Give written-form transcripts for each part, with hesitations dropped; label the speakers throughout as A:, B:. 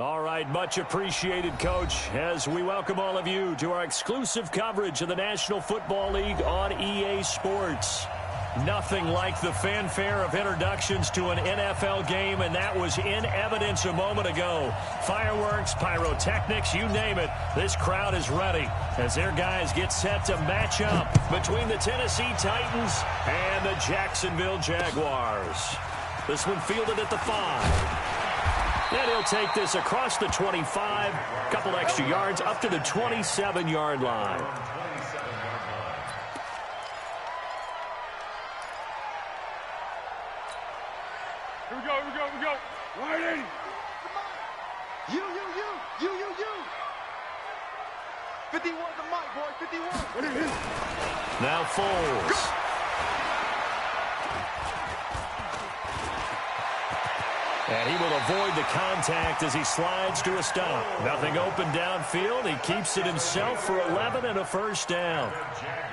A: All right, much appreciated, Coach, as we welcome all of you to our exclusive coverage of the National Football League on EA Sports. Nothing like the fanfare of introductions to an NFL game, and that was in evidence a moment ago. Fireworks, pyrotechnics, you name it, this crowd is ready as their guys get set to match up between the Tennessee Titans and the Jacksonville Jaguars. This one fielded at the 5. And he'll take this across the 25, a couple extra yards up to the 27-yard line.
B: Here we go. Wide 80. You. 51 the mic, boy, 51.
A: Now Foles. And he will avoid the contact as he slides to a stop. Nothing open downfield. He keeps it himself for 11 and a first down.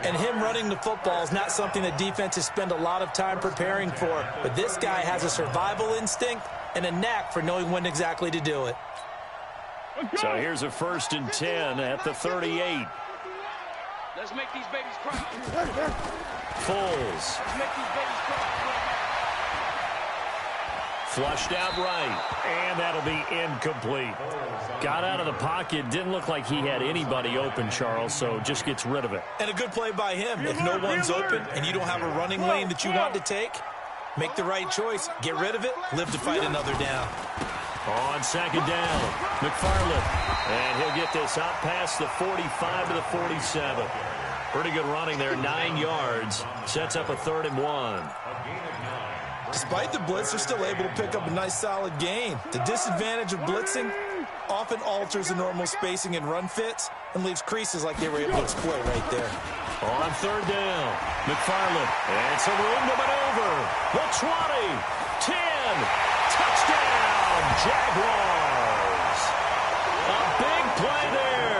C: And him running the football is not something that defenses spend a lot of time preparing for. But this guy has a survival instinct and a knack for knowing when exactly to do it.
A: So here's a 1st and 10 at the 38.
B: Let's make these babies cry.
A: Foles.
B: Let's make these babies cry.
A: Flushed out right, and that'll be incomplete. Got out of the pocket, didn't look like he had anybody open, Charles, so just gets rid of it.
C: And a good play by him. If no one's open and you don't have a running lane that you want to take, make the right choice. Get rid of it, live to fight another down.
A: On 2nd down, McFarland, and he'll get this out past the 45 to the 47. Pretty good running there, 9 yards. Sets up a 3rd and 1.
C: Despite the blitz, they're still able to pick up a nice, solid gain. The disadvantage of blitzing often alters the normal spacing and run fits and leaves creases like they were able to exploit right there.
A: On 3rd down, McFarland, and some room to maneuver. The 20, 10, touchdown, Jaguars. A big play there.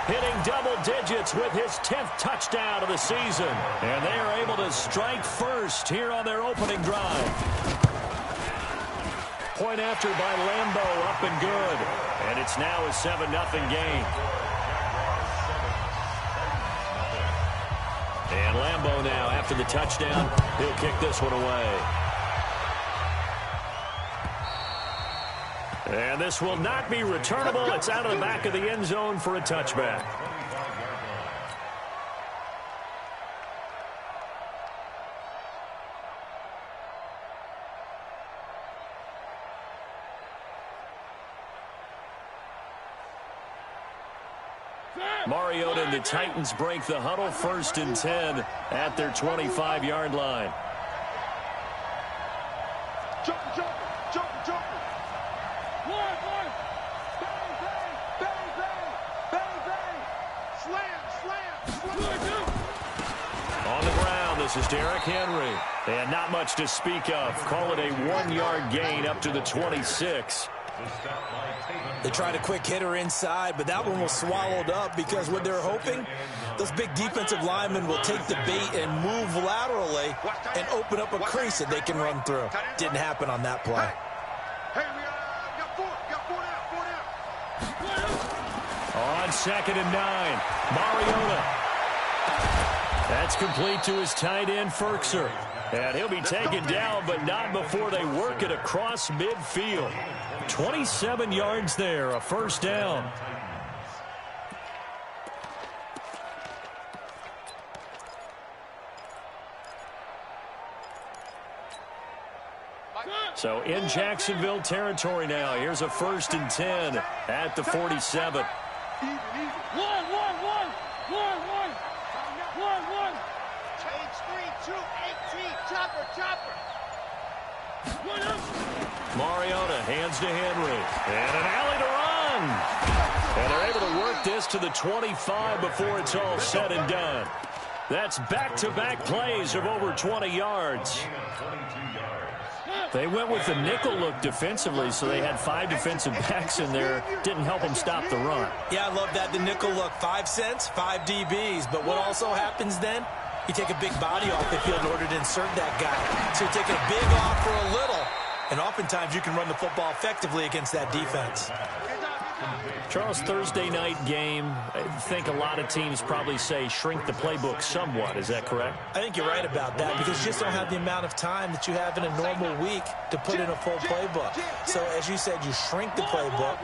A: Hitting double digits with his 10th touchdown of the season. And they are able to strike first here on their opening drive. Point after by Lambeau, up and good. And it's now a 7-0 game. And Lambeau now, after the touchdown, he'll kick this one away. And this will not be returnable. It's out of the back of the end zone for a touchback. Mariota and the Titans break the huddle, 1st and 10 at their 25-yard line.
B: Jump. One. Bang. Slam.
A: On the ground, this is Derrick Henry. And not much to speak of. Call it a 1-yard gain up to the 26.
C: They tried a quick hitter inside, but that one was swallowed up because what they're hoping, those big defensive linemen will take the bait and move laterally and open up a crease that they can run through. Didn't happen on that play.
B: Hey, we got four down.
A: On 2nd and 9, Mariota. That's complete to his tight end, Ferkser. And he'll be taken down, but not before they work it across midfield. 27 yards there, a 1st down. So in Jacksonville territory now. Here's a 1st and 10 at the 47.
B: One. Change 3, 2, 18. Chopper.
A: Mariota hands to Henry. And an alley to run. And they're able to work this to the 25 before it's all said and done. That's back-to-back plays of over 20 yards. They went with the nickel look defensively, so they had 5 defensive backs in there. Didn't help them stop the run.
C: Yeah, I love that, the nickel look. 5 cents, 5 DBs. But what also happens then, you take a big body off the field in order to insert that guy. So you're taking a big off for a little, And oftentimes you can run the football effectively against that defense.
A: Charles, Thursday night game, I think a lot of teams probably say shrink the playbook somewhat. Is that correct?
C: I think you're right about that because you just don't have the amount of time that you have in a normal week to put in a full playbook. So as you said, you shrink the playbook,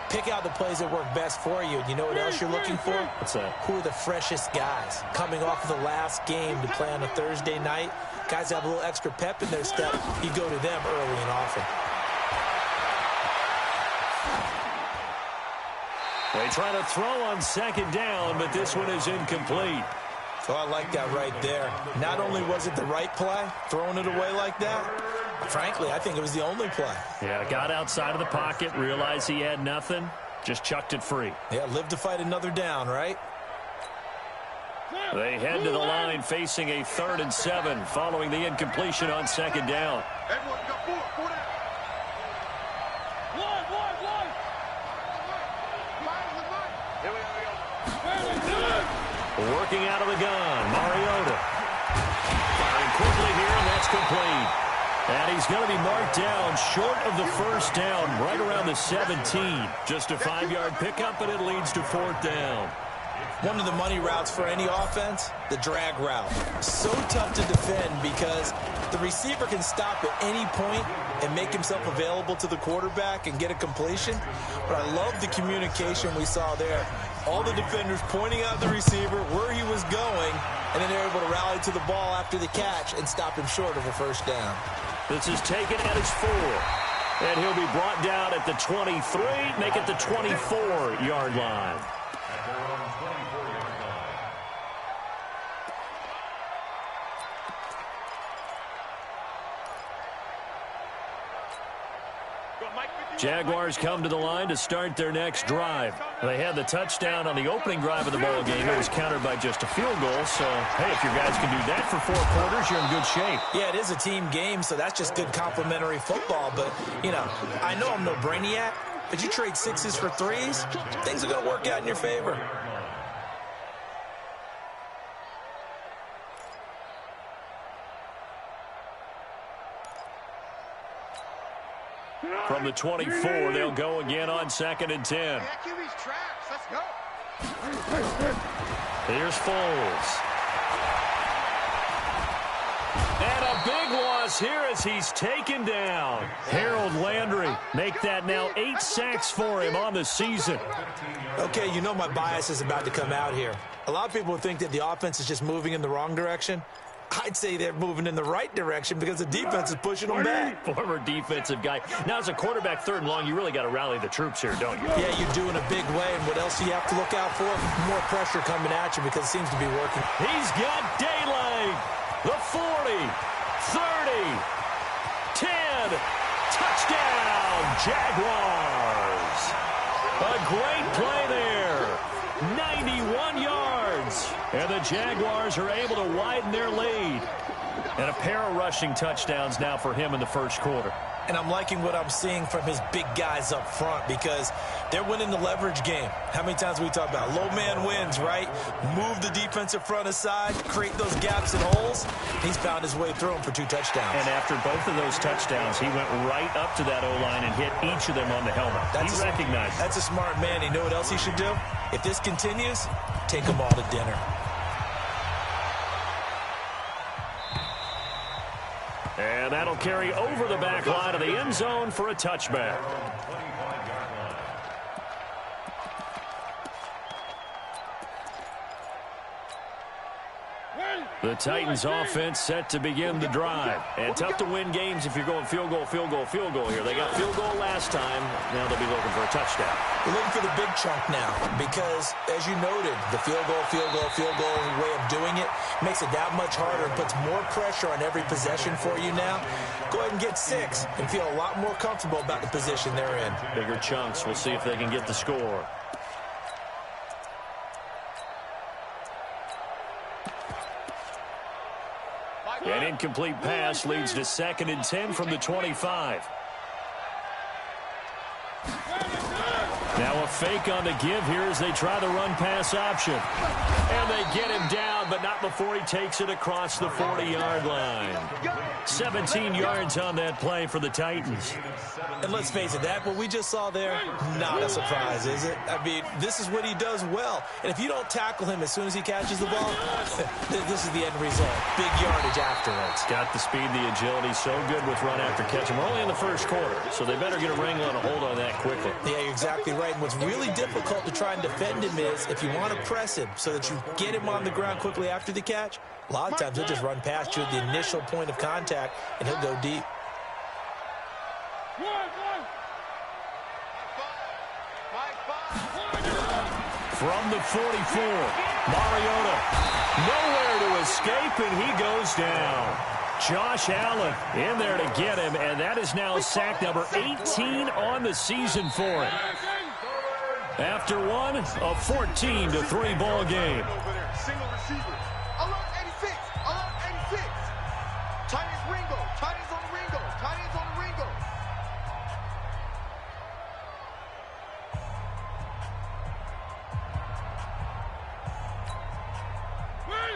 C: pick out the plays that work best for you. You know what else you're looking for?
A: What's that?
C: Who are the freshest guys coming off of the last game to play on a Thursday night? Guys have a little extra pep in their step. You go to them early and often.
A: They try to throw on second down, but this one is incomplete.
C: So I like that right there. Not only was it the right play, throwing it away like that, frankly, I think it was the only play.
A: Yeah, got outside of the pocket, realized he had nothing, just chucked it free.
C: Yeah, live to fight another down, right?
A: They head to the line facing a 3rd and 7 following the incompletion on second down.
B: Everyone go forward down. One. Here we go.
A: Working out of the gun, Mariota. Firing quickly here, and that's complete. And he's going to be marked down short of the first down, right around the 17. Just a 5-yard pickup, and it leads to 4th down.
C: One of the money routes for any offense, the drag route. So tough to defend because the receiver can stop at any point and make himself available to the quarterback and get a completion. But I love the communication we saw there. All the defenders pointing out the receiver, where he was going, and then they're able to rally to the ball after the catch and stop him short of a first down.
A: This is taken at his 4. And he'll be brought down at the 23, make it the 24-yard line. Jaguars come to the line to start their next drive. They had the touchdown on the opening drive of the ball game. It was countered by just a field goal. So, hey, if your guys can do that for 4 quarters, you're in good shape.
C: Yeah, it is a team game, so that's just good complimentary football. But, you know, I know I'm no brainiac, but you trade 6s for 3s, things are going to work out in your favor.
A: From the 24, they'll go again on 2nd and 10.
B: QB's traps. Let's go.
A: Here's Foles. And a big loss here as he's taken down. Harold Landry make that now 8 sacks for him on the season.
C: Okay, you know my bias is about to come out here. A lot of people think that the offense is just moving in the wrong direction. I'd say they're moving in the right direction because the defense is pushing them back.
A: Former defensive guy. Now, as a quarterback 3rd and long, you really got to rally the troops here, don't you?
C: Yeah, you do in a big way. And what else do you have to look out for? More pressure coming at you because it seems to be working.
A: He's got daylight. The 40, 30, 10. Touchdown, Jaguars. A great play there. 91 yards. And the Jaguars are able to widen their lead. And a pair of rushing touchdowns now for him in the first quarter.
C: And I'm liking what I'm seeing from his big guys up front because they're winning the leverage game. How many times we talk about low man wins, right? Move the defensive front aside, create those gaps and holes. He's found his way through them for 2 touchdowns.
A: And after both of those touchdowns, he went right up to that O-line and hit each of them on the helmet. He recognized.
C: That's a smart man. You know what else he should do? If this continues, take them all to dinner.
A: And that'll carry over the back line of the end zone for a touchback. The Titans offense set to begin the drive. And tough to win games if you're going field goal, field goal, field goal here. They got field goal last time. Now they'll be looking for a touchdown.
C: We're looking for the big chunk now because, as you noted, the field goal way of doing it makes it that much harder and puts more pressure on every possession for you now. Go ahead and get 6 and feel a lot more comfortable about the position they're in.
A: Bigger chunks. We'll see if they can get the score. An incomplete pass leads to 2nd and 10 from the 25. Now a fake on the give here as they try the run-pass option. And they get him down, but not before he takes it across the 40-yard line. 17 yards on that play for the Titans.
C: And let's face it, that what we just saw there, not a surprise, is it? I mean, this is what he does well. And if you don't tackle him as soon as he catches the ball, this is the end result. Big yardage afterwards.
A: Got the speed, the agility, so good with run after catch. We're only in the first quarter, so they better get a wrangle and a hold on that quickly.
C: Yeah, you're exactly right. And what's really difficult to try and defend him is if you want to press him so that you get him on the ground quickly after the catch, a lot of times he'll just run past you at the initial point of contact, and he'll go deep.
A: From the 44, Mariota, nowhere to escape, and he goes down. Josh Allen in there to get him, and that is now sack number 18 on the season for him. After one, a 14-3 ball game.
B: Single receiver. Alert 86. Alert 86. Titans Ringo. Titans on the Ringo. Titans on the Ringo.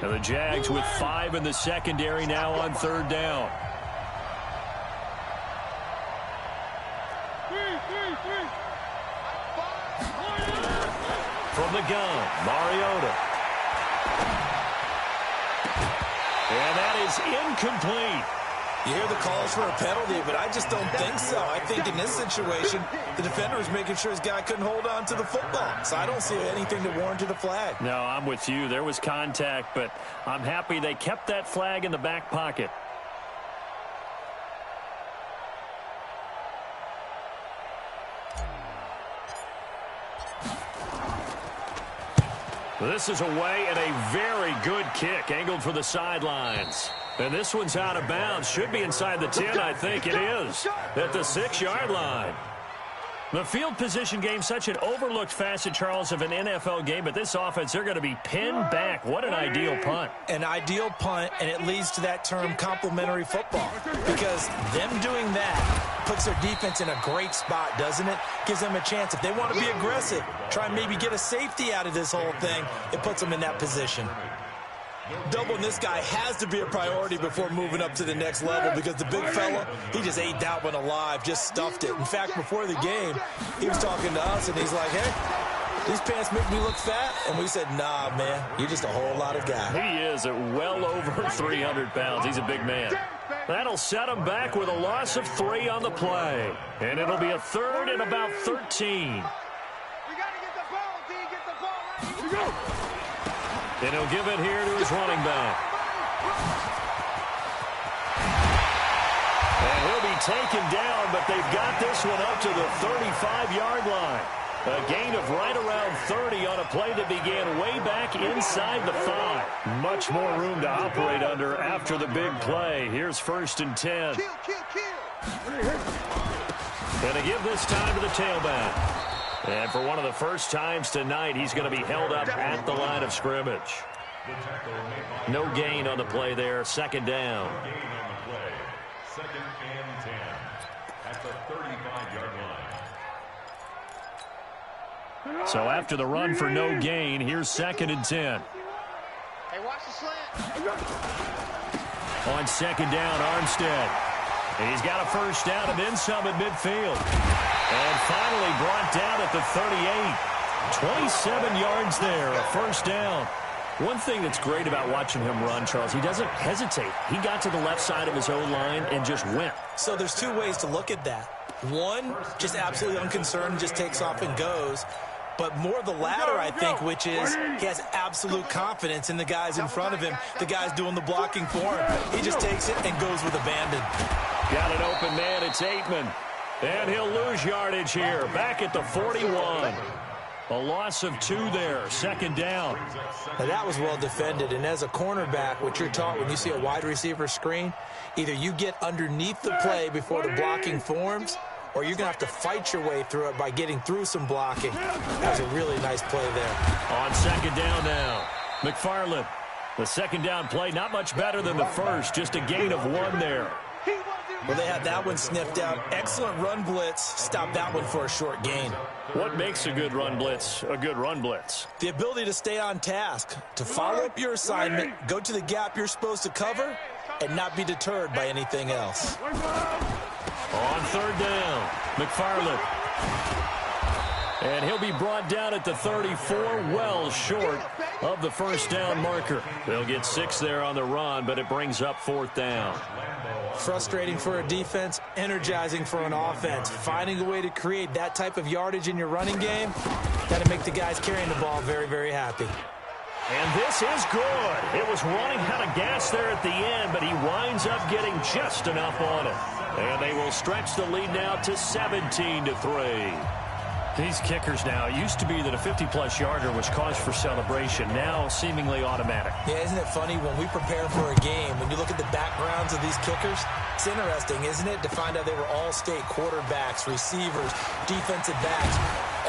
A: And the Jags with 5 in the secondary now on third down. From the gun, Mariota. And that is incomplete.
C: You hear the calls for a penalty, but I just don't think so. I think in this situation, the defender was making sure his guy couldn't hold on to the football. So I don't see anything to warrant a flag.
A: No, I'm with you. There was contact, but I'm happy they kept that flag in the back pocket. This is away and a very good kick, angled for the sidelines. And this one's out of bounds. Should be inside the 10, I think it is, at the 6-yard line. The field position game, such an overlooked facet, Charles, of an NFL game, but this offense, they're going to be pinned back. What an ideal punt.
C: An ideal punt, and it leads to that term complementary football, because them doing that puts their defense in a great spot, doesn't it? Gives them a chance. If they want to be aggressive, try and maybe get a safety out of this whole thing, it puts them in that position. Doubling this guy has to be a priority before moving up to the next level, because the big fella, he just ate that one alive, just stuffed it. In fact, before the game, he was talking to us, and he's like, hey, these pants make me look fat. And we said, nah, man, you're just a whole lot of guy.
A: He is at well over 300 pounds. He's a big man. That'll set him back with a loss of 3 on the play. And it'll be a third and about 13.
B: We got to get the ball, D. Get the ball right. Here we go.
A: And he'll give it here to his running back. And he'll be taken down, but they've got this one up to the 35-yard line. A gain of right around 30 on a play that began way back inside the 5. Much more room to operate under after the big play. Here's 1st and 10. And to give this time to the tailback. And for one of the first times tonight, he's going to be held up at the line of scrimmage. No gain on the play there. 2nd down.
D: Second and 10 at the 35-yard line.
A: So after the run for no gain, here's 2nd and 10.
B: Hey, watch the slant.
A: On 2nd down, Armstead. And he's got a first down and then some at midfield. And finally brought down at the 38. 27 yards there, a first down. One thing that's great about watching him run, Charles, he doesn't hesitate. He got to the left side of his own line and just went.
C: So there's 2 ways to look at that. One, just absolutely unconcerned, just takes off and goes. But more the latter, I think, which is he has absolute confidence in the guys in front of him, the guys doing the blocking for him. He just takes it and goes with abandon.
A: Got an open man, it's Aitman. And he'll lose yardage here, back at the 41. A loss of 2 there, 2nd down.
C: Now that was well defended, and as a cornerback, what you're taught when you see a wide receiver screen, either you get underneath the play before the blocking forms, or you're going to have to fight your way through it by getting through some blocking. That was a really nice play there.
A: On 2nd down now, McFarland. The 2nd down play, not much better than the first, just a gain of 1 there.
B: He was
C: Well, they had that one sniffed out. Excellent run blitz. Stop that one for a short gain.
A: What makes a good run blitz a good run blitz?
C: The ability to stay on task, to follow up your assignment, go to the gap you're supposed to cover, and not be deterred by anything else.
A: On third down, McFarland. And he'll be brought down at the 34, well short of the first down marker. They'll get 6 there on the run, but it brings up fourth down.
C: Frustrating for a defense, energizing for an offense. Finding a way to create that type of yardage in your running game, got to make the guys carrying the ball very, very happy.
A: And this is good. It was running out of gas there at the end, but he winds up getting just enough on it. And they will stretch the lead now to 17-3. These kickers now, it used to be that a 50-plus yarder was cause for celebration, now seemingly automatic.
C: Yeah, isn't it funny when we prepare for a game, when you look at the backgrounds of these kickers, it's interesting, isn't it, to find out they were all-state quarterbacks, receivers, defensive backs,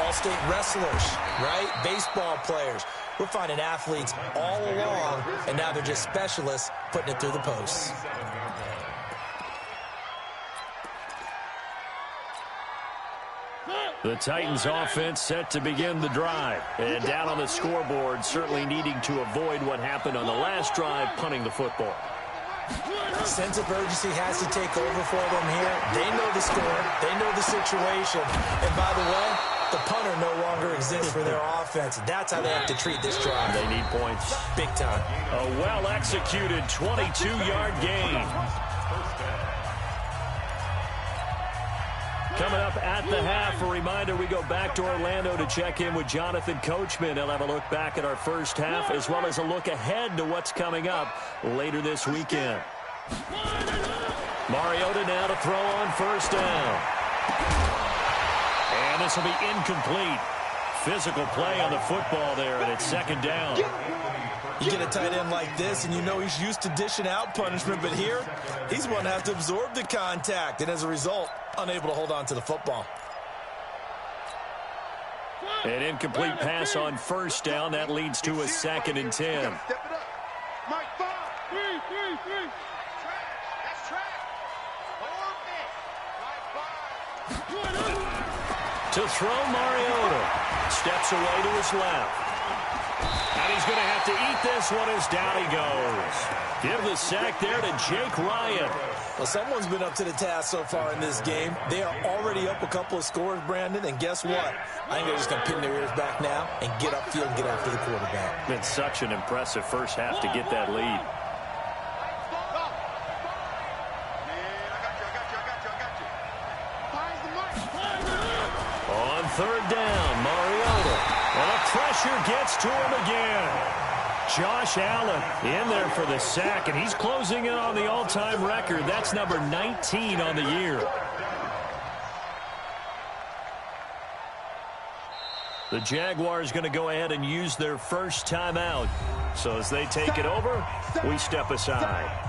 C: all-state wrestlers, right? Baseball players. We're finding athletes all along, and now they're just specialists putting it through the posts.
A: The Titans offense set to begin the drive. And down on the scoreboard, certainly needing to avoid what happened on the last drive, punting the football.
C: Sense of urgency has to take over for them here. They know the score. They know the situation. And by the way, the punter no longer exists for their offense. That's how they have to treat this drive.
A: They need points.
C: Big time.
A: A well-executed 22-yard gain. Coming up at the half, a reminder, we go back to Orlando to check in with Jonathan Coachman. He'll have a look back at our first half as well as a look ahead to what's coming up later this weekend. Mariota now to throw on first down. And this will be incomplete. Physical play on the football there, and it's second down.
C: You get a tight end like this, and you know he's used to dishing out punishment, but here, he's going to have to absorb the contact, and as a result, unable to hold on to the football.
A: An incomplete pass on first down. That leads to a 2nd and 10. To throw, Mariota. Steps away to his left. And he's going to have to eat this one as down he goes. Give the sack there to Jake Ryan.
C: Well, someone's been up to the task so far in this game. They are already up a couple of scores, Brandon, and guess what? I think they're just going to pin their ears back now and get upfield and get after the quarterback.
A: Been such an impressive first half to get that lead. On third down, Mariota. And the pressure gets to him again. Josh Allen in there for the sack, and he's closing in on the all-time record. That's number 19 on the year. The Jaguars going to go ahead and use their first timeout. So as they take it over, we step aside.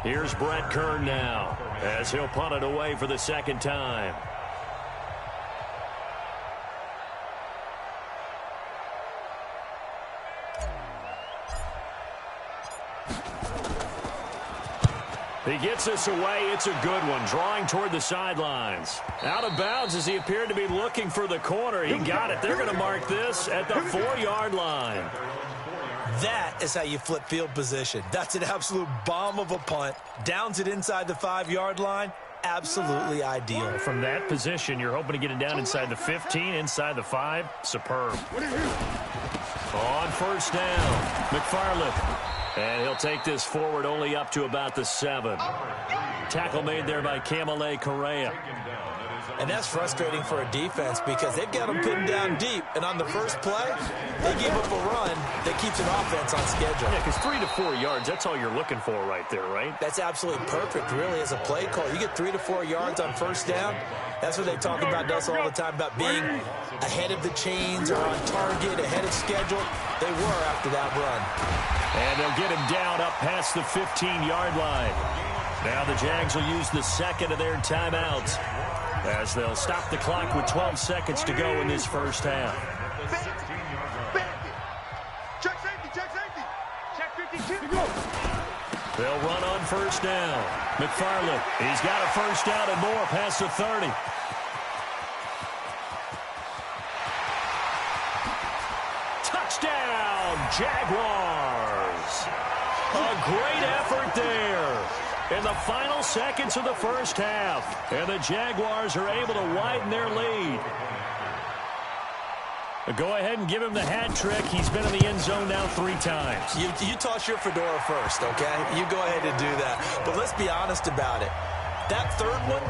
A: Here's Brett Kern now as he'll punt it away for the second time. He gets this away. It's a good one, drawing toward the sidelines. Out of bounds as he appeared to be looking for the corner. He got it. They're going to mark this at the 4-yard line.
C: That is how you flip field position. That's an absolute bomb of a punt. Downs it inside the 5-yard line. Absolutely ideal.
A: From that position, you're hoping to get it down inside the 15, inside the 5. Superb. On first down, McFarland. And he'll take this forward only up to about the 7. Tackle made there by Kamale Correa.
C: And that's frustrating for a defense because they've got them pinned down deep. And on the first play, they gave up a run that keeps an offense on schedule.
A: Yeah, because 3 to 4 yards, that's all you're looking for right there, right?
C: That's absolutely perfect, really, as a play call. You get 3 to 4 yards on first down. That's what they talk about us all the time, about being ahead of the chains or on target, ahead of schedule. They were after that run.
A: And they'll get him down up past the 15-yard line. Now the Jags will use the second of their timeouts. as they'll stop the clock with 12 seconds to go in this first half.
B: Check safety, check safety. Check 52.
A: They'll run on first down. McFarland, he's got a first down and more past the 30. Touchdown, Jaguars. A great effort there in the final seconds of the first half. And the Jaguars are able to widen their lead. Go ahead and give him the hat trick. He's been in the end zone now 3 times.
C: You toss your fedora first, okay? You go ahead and do that. But let's be honest about it. That third one,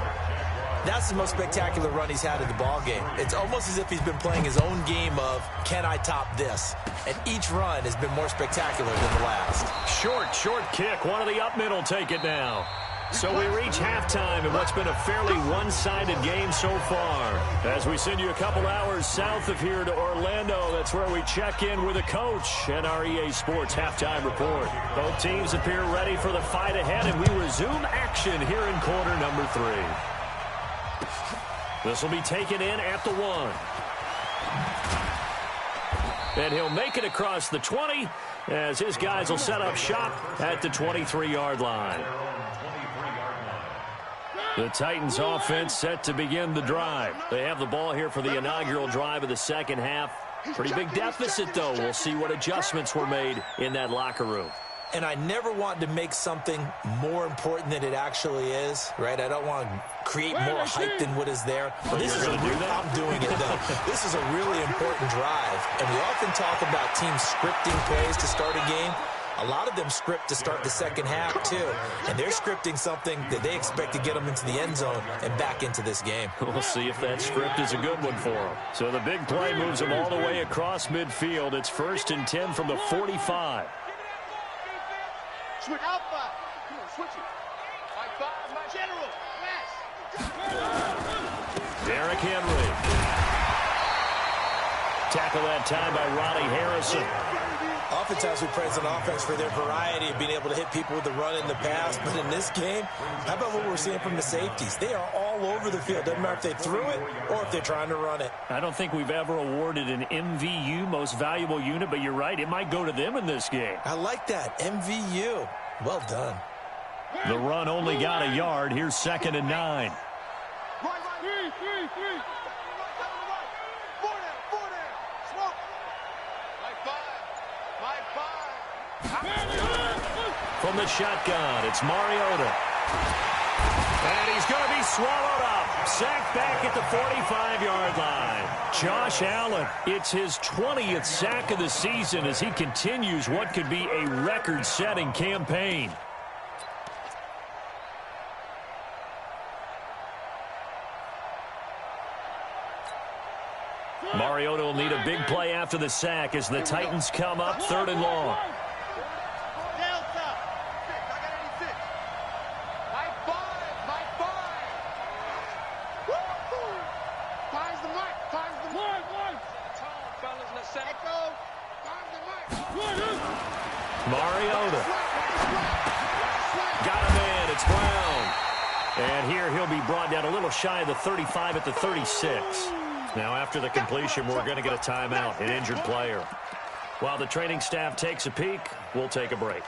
C: that's the most spectacular run he's had in the ballgame. It's almost as if he's been playing his own game of, can I top this? And each run has been more spectacular than the last.
A: Short kick. One of the up mid will take it now. So we reach halftime in what's been a fairly one-sided game so far. As we send you a couple hours south of here to Orlando, that's where we check in with the coach and our EA Sports halftime report. Both teams appear ready for the fight ahead, and we resume action here in quarter number 3. This will be taken in at the 1. And he'll make it across the 20 as his guys will set up shop at the 23-yard line. The Titans offense set to begin the drive. They have the ball here for the inaugural drive of the second half. Pretty big deficit, though. We'll see what adjustments were made in that locker room.
C: And I never want to make something more important than it actually is, right? I don't want to create more hype than what is there. But this is I'm doing it, though. This is a really important drive. And we often talk about teams scripting plays to start a game. A lot of them script to start the second half, too. And they're scripting something that they expect to get them into the end zone and back into this game.
A: We'll see if that script is a good one for them. So the big play moves them all the way across midfield. It's 1st and 10 from the 45.
B: Switch alpha. Come on, switch it. My general. Yes.
A: Derrick Henry. Tackle that time by Ronnie Harrison.
C: Oftentimes we praise an offense for their variety of being able to hit people with the run in the pass. But in this game, how about what we're seeing from the safeties? They are all over the field. Doesn't matter if they threw it or if they're trying to run it.
A: I don't think we've ever awarded an MVU, most valuable unit, but you're right. It might go to them in this game.
C: I like that. MVU. Well done.
A: The run only got a yard. Here's 2nd and 9.
B: Right. 3. Four down. Smoke.
A: From the shotgun, it's Mariota. And he's going to be swallowed up. Sacked back at the 45-yard line. Josh Allen, it's his 20th sack of the season as he continues what could be a record-setting campaign. Mariota will need a big play after the sack as the Titans come up 3rd and long. Mariota. Got a man. It's Brown. And here he'll be brought down a little shy of the 35 at the 36. Now after the completion, we're going to get a timeout, an injured player. While the training staff takes a peek, we'll take a break.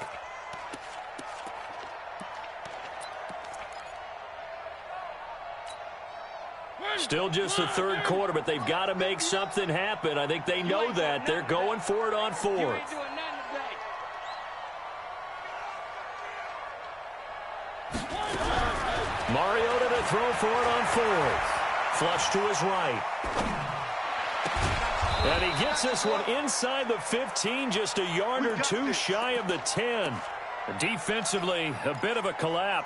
A: Still just the 3rd quarter, but they've got to make something happen. I think they know that. They're going for it on 4th. Mariota to throw for it on 4th. Flush to his right. And he gets this one inside the 15, just a yard or 2 shy of the 10. Defensively, a bit of a collapse.